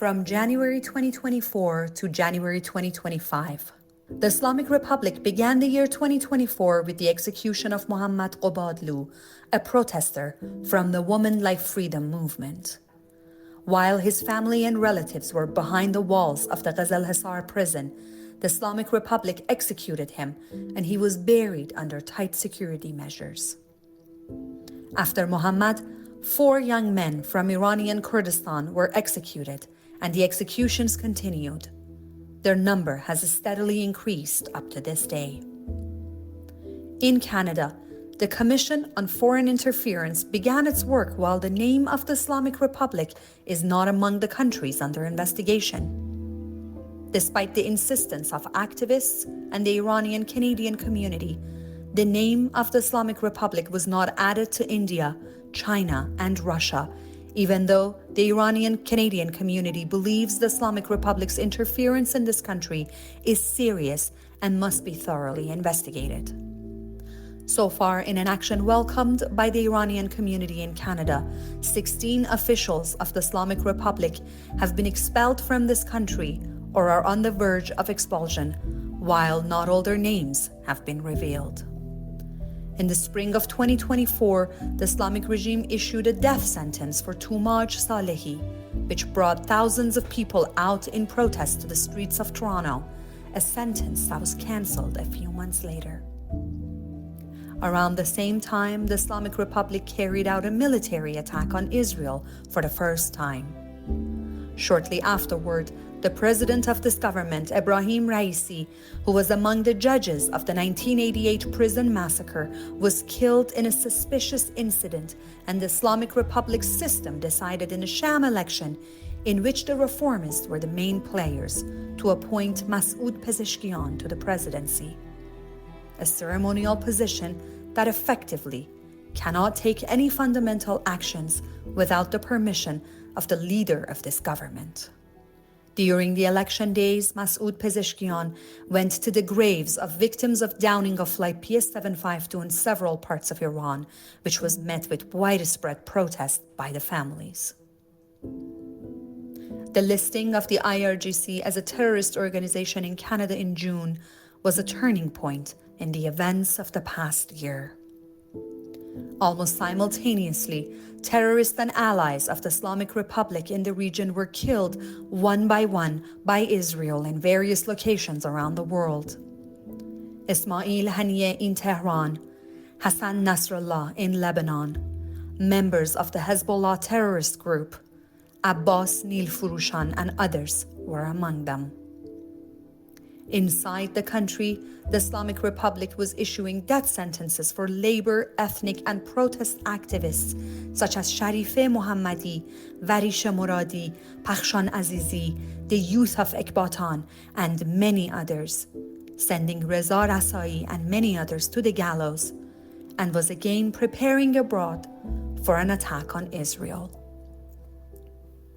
From January 2024 to January 2025, the Islamic Republic began the year 2024 with the execution of Muhammad Qobadlu, a protester from the Women Life Freedom movement. While his family and relatives were behind the walls of the Ghazal Hisar prison, the Islamic Republic executed him and he was buried under tight security measures. After Muhammad, 4 young men from Iranian Kurdistan were executed and the executions continued. Their number has steadily increased up to this day. In Canada, the Commission on Foreign Interference began its work while the name of the Islamic Republic is not among the countries under investigation. Despite the insistence of activists and the Iranian Canadian community, the name of the Islamic Republic was not added to India, China, and Russia, even though the Iranian Canadian community believes the Islamic Republic's interference in this country is serious and must be thoroughly investigated. So far, in an action welcomed by the Iranian community in Canada, 16 officials of the Islamic Republic have been expelled from this country or are on the verge of expulsion, while not all their names have been revealed. In the spring of 2024, the Islamic regime issued a death sentence for Toumaj Salehi, which brought thousands of people out in protest to the streets of Toronto, a sentence that was cancelled a few months later. Around the same time, the Islamic Republic carried out a military attack on Israel for the first time. Shortly afterward, the president of this government, Ebrahim Raisi, who was among the judges of the 1988 prison massacre, was killed in a suspicious incident, and the Islamic Republic's system decided in a sham election in which the reformists were the main players to appoint Masoud Pezeshkian to the presidency, a ceremonial position that effectively cannot take any fundamental actions without the permission of the leader of this government. During the election days, Masoud Pezeshkian went to the graves of victims of downing of flight PS752 in several parts of Iran, which was met with widespread protest by the families. The listing of the IRGC as a terrorist organization in Canada in June was a turning point in the events of the past year. Almost simultaneously, terrorists and allies of the Islamic Republic in the region were killed one by Israel in various locations around the world. Ismail Haniyeh in Tehran, Hassan Nasrallah in Lebanon, members of the Hezbollah terrorist group, Abbas Nilfurushan and others were among them. Inside the country, the Islamic Republic was issuing death sentences for labor, ethnic, and protest activists such as Sharifeh Mohammadi, Varisha Moradi, Pakhshan Azizi, the youth of Ekbatan, and many others, sending Reza Rasai and many others to the gallows, and was again preparing abroad for an attack on Israel.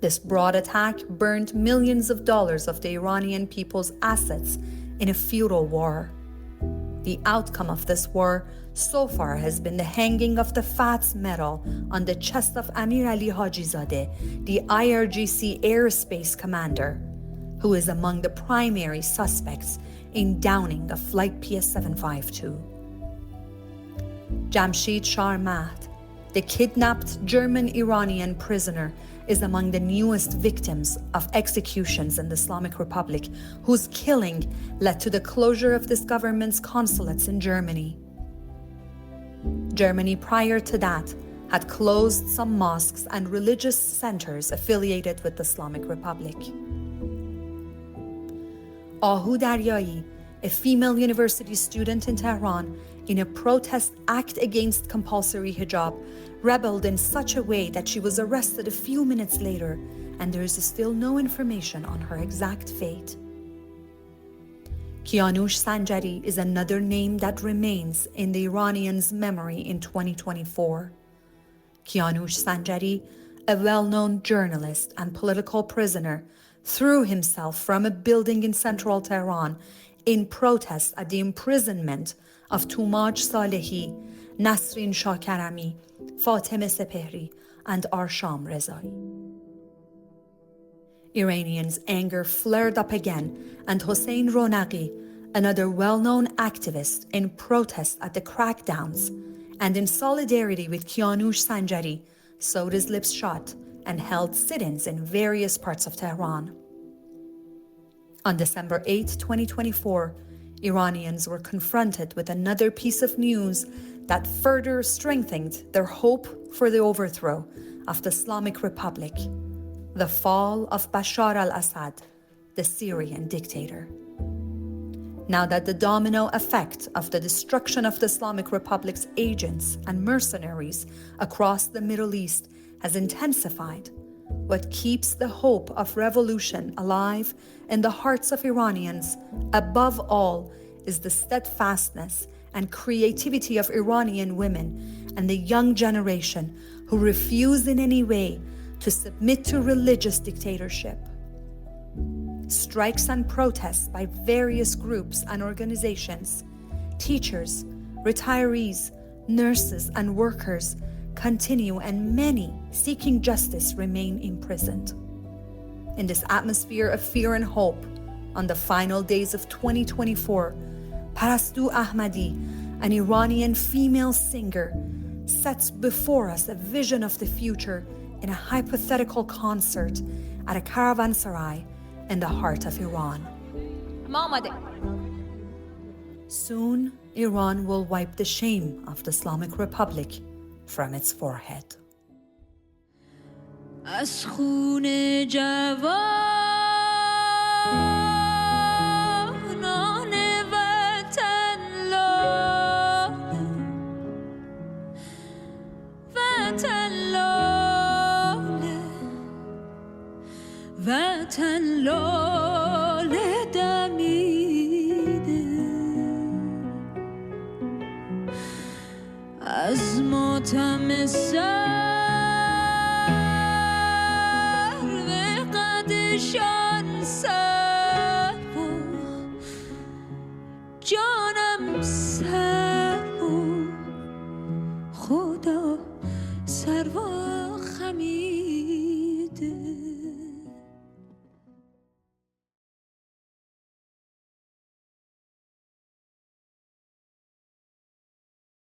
This broad attack burned millions of dollars of the Iranian people's assets in a feudal war. The outcome of this war so far has been the hanging of the FATS medal on the chest of Amir Ali Hajizadeh, the IRGC airspace commander, who is among the primary suspects in downing a flight PS752. Jamshid Sharmat, the kidnapped German-Iranian prisoner, is among the newest victims of executions in the Islamic Republic, whose killing led to the closure of this government's consulates in Germany. Germany, prior to that, had closed some mosques and religious centers affiliated with the Islamic Republic. Ahu Daryai, a female university student in Tehran, in a protest act against compulsory hijab, rebelled in such a way that she was arrested a few minutes later, and there is still no information on her exact fate. Kianush Sanjari is another name that remains in the Iranians' memory in 2024. Kianush Sanjari, a well-known journalist and political prisoner, threw himself from a building in central Tehran in protest at the imprisonment of Toumaj Salehi, Nasrin Shah Karami, Fatemeh Sepehri, and Arsham Rezai. Iranians' anger flared up again, and Hossein Ronaqi, another well-known activist in protest at the crackdowns and in solidarity with Kianush Sanjari, sewed his lips shut and held sit-ins in various parts of Tehran. On December 8, 2024, Iranians were confronted with another piece of news that further strengthened their hope for the overthrow of the Islamic Republic, the fall of Bashar al-Assad, the Syrian dictator. Now that the domino effect of the destruction of the Islamic Republic's agents and mercenaries across the Middle East has intensified, what keeps the hope of revolution alive in the hearts of Iranians, above all, is the steadfastness and creativity of Iranian women and the young generation who refuse in any way to submit to religious dictatorship. Strikes and protests by various groups and organizations, teachers, retirees, nurses, and workers continue, and many seeking justice remain imprisoned. In this atmosphere of fear and hope, on the final days of 2024, Parastu Ahmadi, an Iranian female singer, sets before us a vision of the future in a hypothetical concert at a caravanserai in the heart of Iran. Soon, Iran will wipe the shame of the Islamic Republic from its forehead. از خون جوانان وطن لاله وطن لاله وطن لاله دمیده از ماتم شان سر و جانم سر و خدا سروار